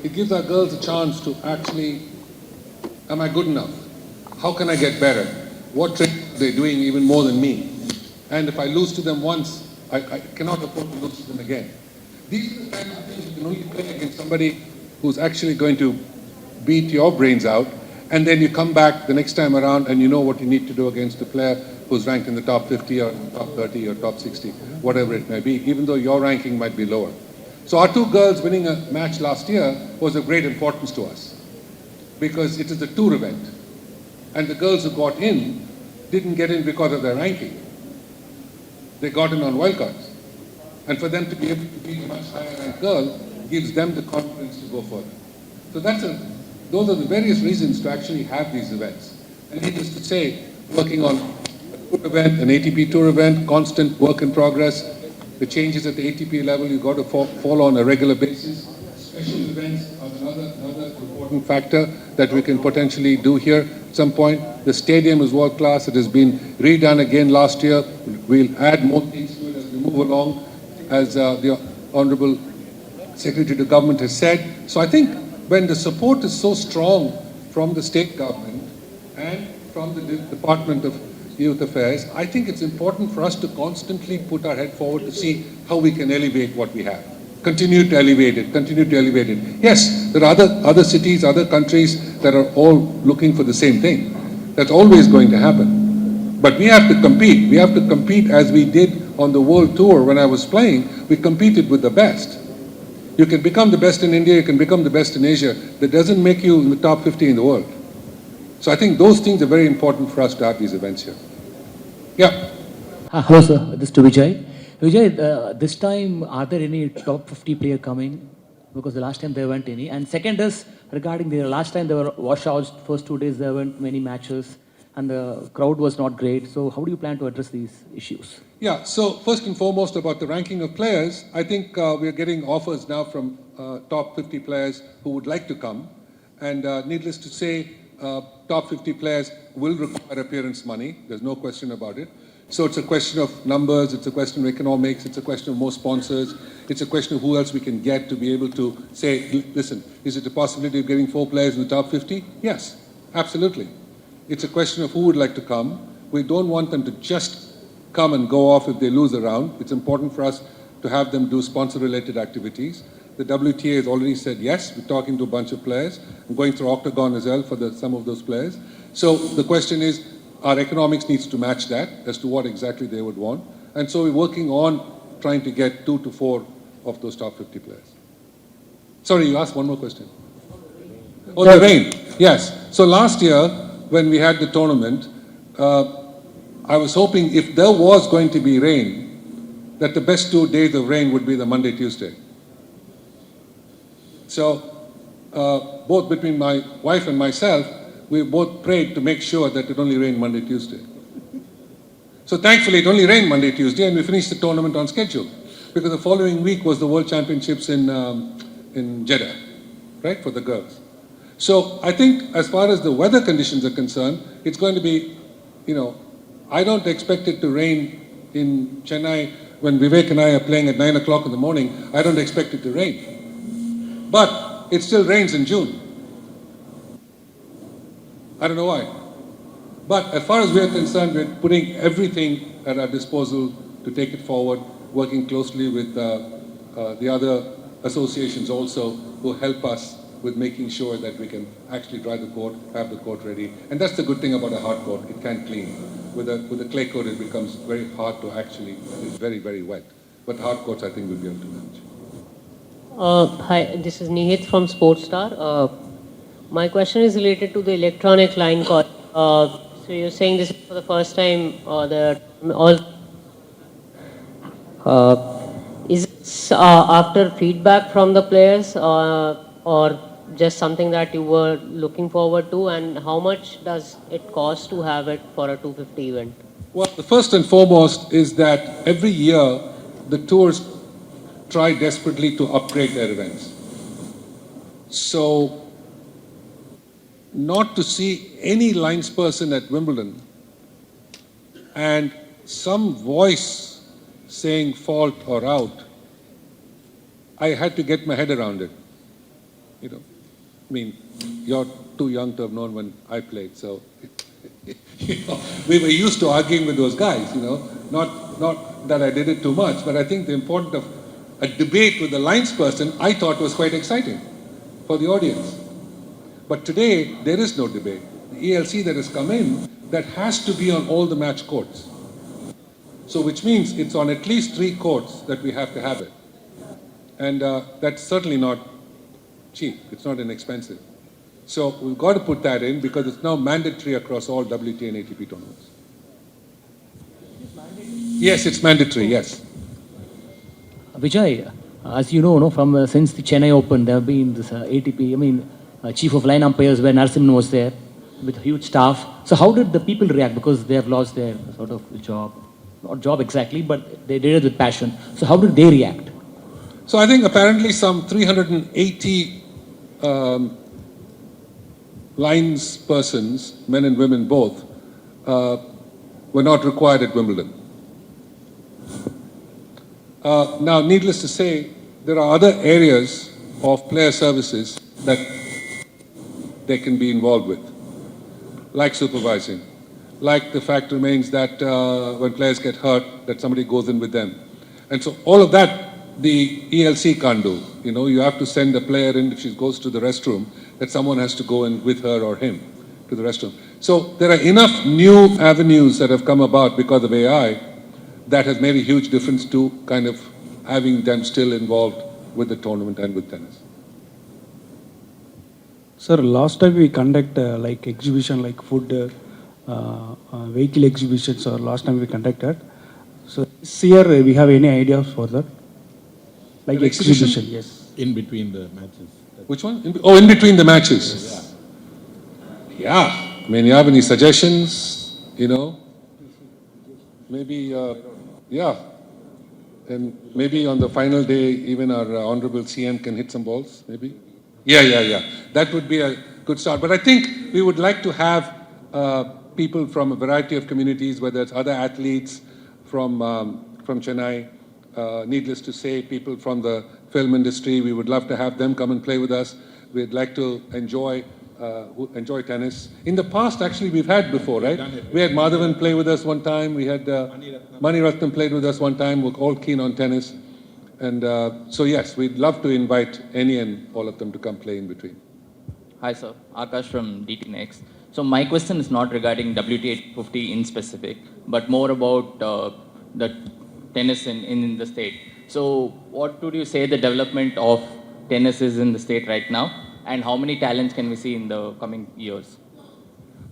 it gives our girls a chance to actually, am I good enough? How can I get better? What training are they doing even more than me? And if I lose to them once, I cannot afford to lose to them again. These are the kinds of things you can only play against somebody who's actually going to beat your brains out, and then you come back the next time around and you know what you need to do against a player who's ranked in the top 50 or top 30 or top 60, whatever it may be, even though your ranking might be lower. So our two girls winning a match last year was of great importance to us because it is a tour event. And the girls who got in didn't get in because of their ranking. They got in on wildcards. And for them to be able to beat a much higher ranked girl gives them the confidence to go further. So those are the various reasons to actually have these events. And needless to say, working on a tour event, an ATP tour event, constant work in progress, the changes at the ATP level you've got to follow on a regular basis. Special events are another important factor that we can potentially do here at some point. The stadium is world class. It has been redone again last year. We'll add more things to it as we move along, as the Honorable Secretary to Government has said. So I think when the support is so strong from the state government and from the Department of Youth Affairs, I think it's important for us to constantly put our head forward to see how we can elevate what we have. Continue to elevate it, continue to elevate it. Yes, there are other cities, other countries that are all looking for the same thing. That's always going to happen. But we have to compete. We have to compete as we did on the world tour when I was playing. We competed with the best. You can become the best in India, you can become the best in Asia. That doesn't make you in the top 50 in the world. So I think those things are very important for us to have these events here. Yeah. Hello, sir. This is to Vijay. Vijay, this time, are there any top 50 player coming? Because the last time there weren't any. And second is, regarding the last time there were washouts, first 2 days there weren't many matches, and the crowd was not great. So how do you plan to address these issues? Yeah, so first and foremost about the ranking of players, I think we're getting offers now from top 50 players who would like to come. And needless to say, top 50 players will require appearance money. There's no question about it. So it's a question of numbers, it's a question of economics, it's a question of more sponsors, it's a question of who else we can get to be able to say, listen, is it a possibility of getting 4 players in the top 50? Yes, absolutely. It's a question of who would like to come. We don't want them to just come and go off if they lose a round. It's important for us to have them do sponsor-related activities. The WTA has already said yes. We're talking to a bunch of players. I'm going through Octagon as well for some of those players. So the question is, our economics needs to match that as to what exactly they would want. And so we're working on trying to get 2 to 4 of those top 50 players. Sorry, you asked one more question. Oh, the rain. Yes. So last year, when we had the tournament, I was hoping if there was going to be rain, that the best 2 days of rain would be the Monday, Tuesday. So both between my wife and myself, we both prayed to make sure that it only rained Monday, Tuesday. So thankfully it only rained Monday, Tuesday, and we finished the tournament on schedule. Because the following week was the World Championships in Jeddah, right, for the girls. So I think as far as the weather conditions are concerned, it's going to be, I don't expect it to rain in Chennai when Vivek and I are playing at 9 o'clock in the morning. I don't expect it to rain. But it still rains in June. I don't know why. But as far as we're concerned, we're putting everything at our disposal to take it forward, working closely with the other associations also who help us with making sure that we can actually dry the court, have the court ready. And that's the good thing about a hard court, it can clean. With a clay court, it becomes very hard to actually, it's very, very wet. But hard courts, I think, we'll be able to manage. Hi, this is Nihit from Sportstar. My question is related to the electronic line call. So you're saying this is for the first time, is it after feedback from the players or just something that you were looking forward to, and how much does it cost to have it for a 250 event? Well, the first and foremost is that every year the tours try desperately to upgrade their events. So not to see any linesperson at Wimbledon and some voice saying fault or out, I had to get my head around it. You know, I mean, you're too young to have known when I played, so we were used to arguing with those guys. Not that I did it too much, but I think the importance of a debate with the lines person I thought was quite exciting for the audience. But today there is no debate. The ELC that has come in, that has to be on all the match courts. So which means it's on at least 3 courts that we have to have it. And that's certainly not cheap. It's not inexpensive. So we've got to put that in because it's now mandatory across all WTA and ATP tournaments. Yes, it's mandatory, yes. Vijay, as you know, no, from since the Chennai Open, there have been this ATP, chief of line umpires where Narasimhan was there with a huge staff. So how did the people react? Because they have lost their sort of job. Not job exactly, but they did it with passion. So how did they react? So I think apparently some 380 lines persons, men and women both, were not required at Wimbledon. Now, needless to say, there are other areas of player services that they can be involved with, like supervising, like the fact remains that when players get hurt, that somebody goes in with them. And so all of that, the ELC can't do. You have to send a player in if she goes to the restroom, that someone has to go in with her or him to the restroom. So there are enough new avenues that have come about because of AI that has made a huge difference to kind of having them still involved with the tournament and with tennis. Sir, last time we conduct like exhibition like food, vehicle exhibitions, or last time we conducted. So this year we have any ideas for that? Like An exhibition? Yes. In between the matches. Which one? In between the matches. Yeah. I mean, you have any suggestions? Maybe, yeah. And maybe on the final day, even our Honorable CM can hit some balls, maybe? Yeah. That would be a good start. But I think we would like to have people from a variety of communities, whether it's other athletes from Chennai, needless to say, people from the film industry. We would love to have them come and play with us. We'd like to enjoy tennis. In the past, actually, we've had before, right? We had Madhavan play with us one time. We had Mani Ratnam played with us one time. We're all keen on tennis. And so, yes, we'd love to invite any and all of them to come play in between. Hi, sir. Akash from DT Next. So my question is not regarding WTA 50 in specific, but more about the tennis in the state. So what would you say the development of tennis is in the state right now? And how many talents can we see in the coming years?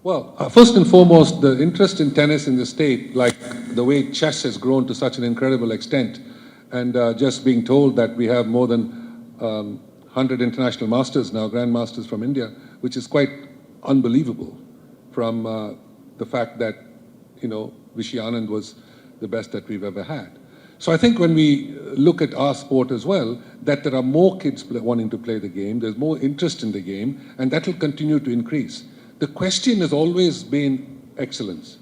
Well, first and foremost, the interest in tennis in the state, like the way chess has grown to such an incredible extent, and just being told that we have more than 100 international masters now, grandmasters from India, which is quite unbelievable from the fact that, Vishy Anand was the best that we've ever had. So I think when we look at our sport as well, that there are more kids wanting to play the game, there's more interest in the game, and that will continue to increase. The question has always been excellence.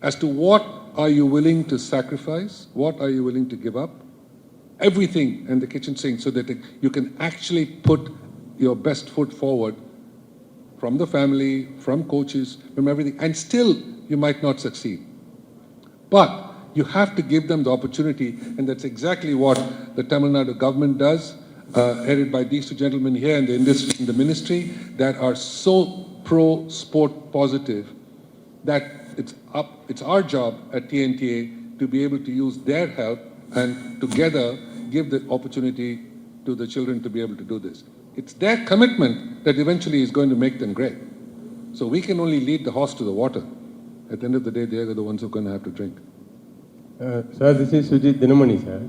As to what are you willing to sacrifice, what are you willing to give up, everything in the kitchen sink so that you can actually put your best foot forward from the family, from coaches, from everything, and still you might not succeed. But you have to give them the opportunity, and that's exactly what the Tamil Nadu government does, headed by these two gentlemen here in the industry, in the ministry, that are so pro-sport positive that it's our job at TNTA to be able to use their help and together give the opportunity to the children to be able to do this. It's their commitment that eventually is going to make them great. So we can only lead the horse to the water. At the end of the day, they are the ones who are going to have to drink. Sir, this is Sujit Dinamani, sir.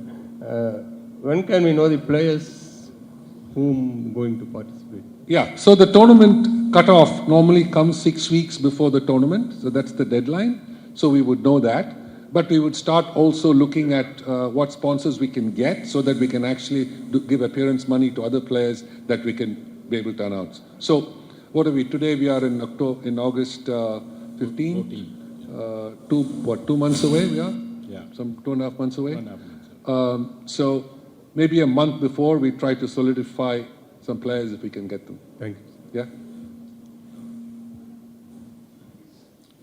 When can we know the players whom going to participate? Yeah, so the tournament cutoff normally comes 6 weeks before the tournament, so that's the deadline. So we would know that, but we would start also looking at what sponsors we can get so that we can actually give appearance money to other players that we can be able to announce. So what are we, today we are in August 15? 2 months away we are? Yeah. Some 2.5 months away? 1.5 months. So maybe a month before we try to solidify some players if we can get them. Thank you. Yeah?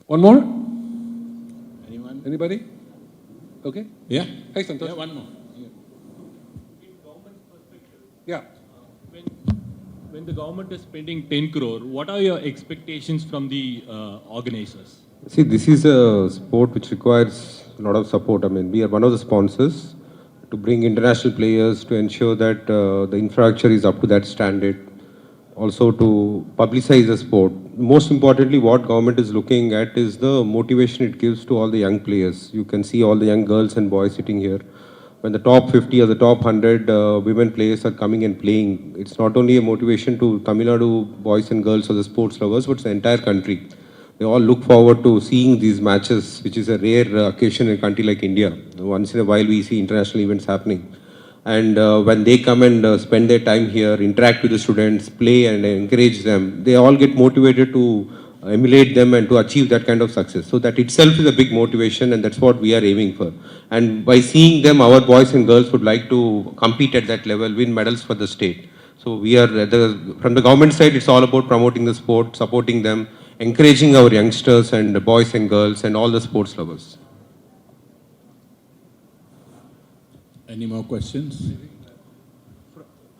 One more? Anyone? Anybody? Okay? Yeah. Hey, Santosh. Yeah, one more. Yeah. When the government is spending 10 crore, what are your expectations from the organizers? See, this is a sport which requires a lot of support. I mean, we are one of the sponsors to bring international players to ensure that the infrastructure is up to that standard. Also to publicize the sport. Most importantly, what government is looking at is the motivation it gives to all the young players. You can see all the young girls and boys sitting here. When the top 50 or the top 100 women players are coming and playing, it's not only a motivation to Tamil Nadu boys and girls or the sports lovers, but it's the entire country. They all look forward to seeing these matches, which is a rare occasion in a country like India. Once in a while, we see international events happening. And when they come and spend their time here, interact with the students, play and encourage them, they all get motivated to emulate them and to achieve that kind of success. So that itself is a big motivation, and that's what we are aiming for. And by seeing them, our boys and girls would like to compete at that level, win medals for the state. So we are, from the government side, it's all about promoting the sport, supporting them, encouraging our youngsters and boys and girls and all the sports lovers. Any more questions?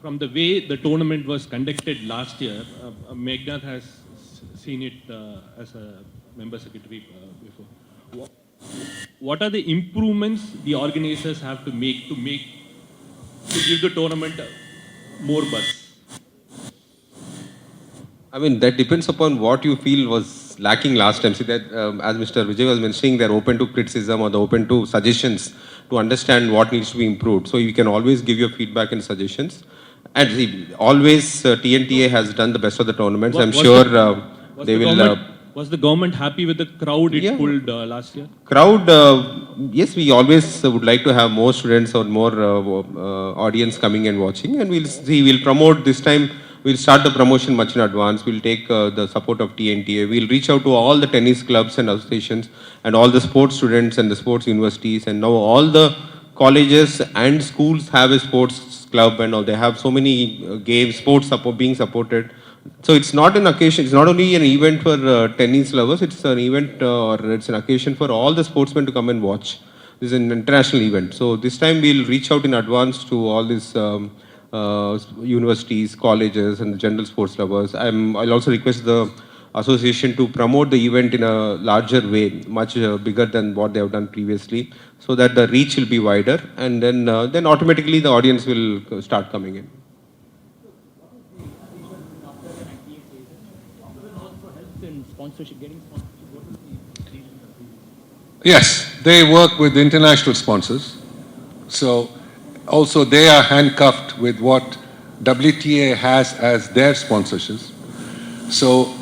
From the way the tournament was conducted last year, Meghnad has seen it as a member secretary before. What are the improvements the organizers have to make to give the tournament more buzz? I mean, that depends upon what you feel was lacking last time. See that, as Mr. Vijay was mentioning, they're open to criticism or they're open to suggestions to understand what needs to be improved. So you can always give your feedback and suggestions. And see, always TNTA has done the best of the tournaments. I'm sure they will. Was the government happy with the crowd it Yeah. pulled last year? Crowd, yes, we always would like to have more students or more audience coming and watching, and we'll see, we'll promote this time. We'll start the promotion much in advance. We'll take the support of TNTA. We'll reach out to all the tennis clubs and associations and all the sports students and the sports universities. And now all the colleges and schools have a sports club and all. They have so many games, sports being supported. So it's not an occasion, it's not only an event for tennis lovers, it's an event or it's an occasion for all the sportsmen to come and watch. This is an international event. So this time we'll reach out in advance to all these universities, colleges and the general sports lovers. I'll also request the association to promote the event in a larger way, much bigger than what they have done previously, so that the reach will be wider, and then automatically the audience will start coming in. Yes, they work with international sponsors. So also they are handcuffed with what WTA has as their sponsorships. So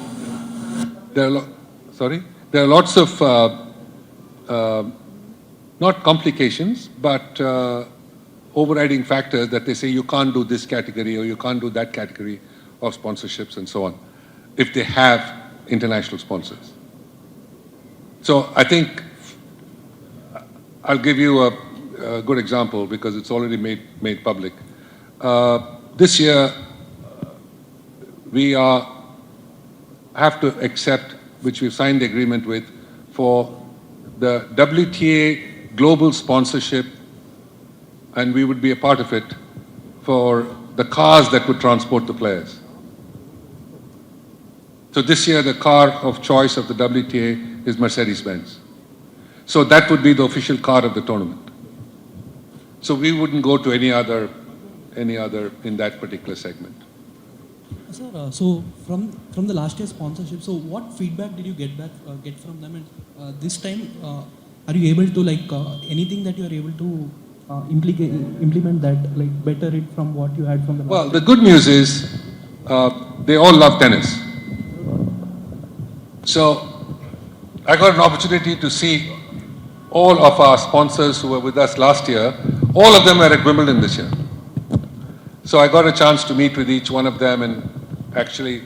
there are lots of not complications, but overriding factors that they say you can't do this category or you can't do that category of sponsorships and so on, if they have international sponsors. So I think I'll give you a good example because it's already made public. This year, we have to accept, which we've signed the agreement with, for the WTA global sponsorship, and we would be a part of it, for the cars that would transport the players. So this year, the car of choice of the WTA is Mercedes-Benz. So that would be the official car of the tournament. So we wouldn't go to any other in that particular segment. Sir, so from the last year's sponsorship, so what feedback did you get from them? And this time, are you able to anything that you are able to implement that better it from what you had from the last Well, the good news is they all love tennis. So I got an opportunity to see all of our sponsors who were with us last year. All of them were at Wimbledon this year. So I got a chance to meet with each one of them, and actually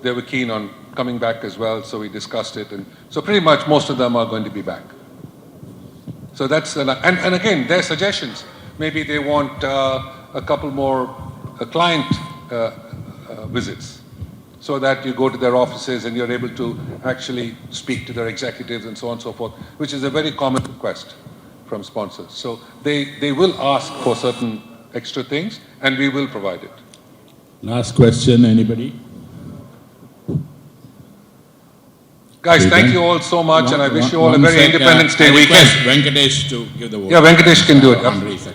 they were keen on coming back as well, so we discussed it. And so pretty much most of them are going to be back. So that's, and again, their suggestions. Maybe they want a couple more client visits, so that you go to their offices and you're able to actually speak to their executives and so on and so forth, which is a very common request from sponsors. So they will ask for certain extra things and we will provide it. Last question, anybody? Guys, Okay, thank then. you all so much and I wish you all a One very sec, Independence I Day request weekend. Venkatesh to give the word. Yeah, Venkatesh can do it. Boundaries.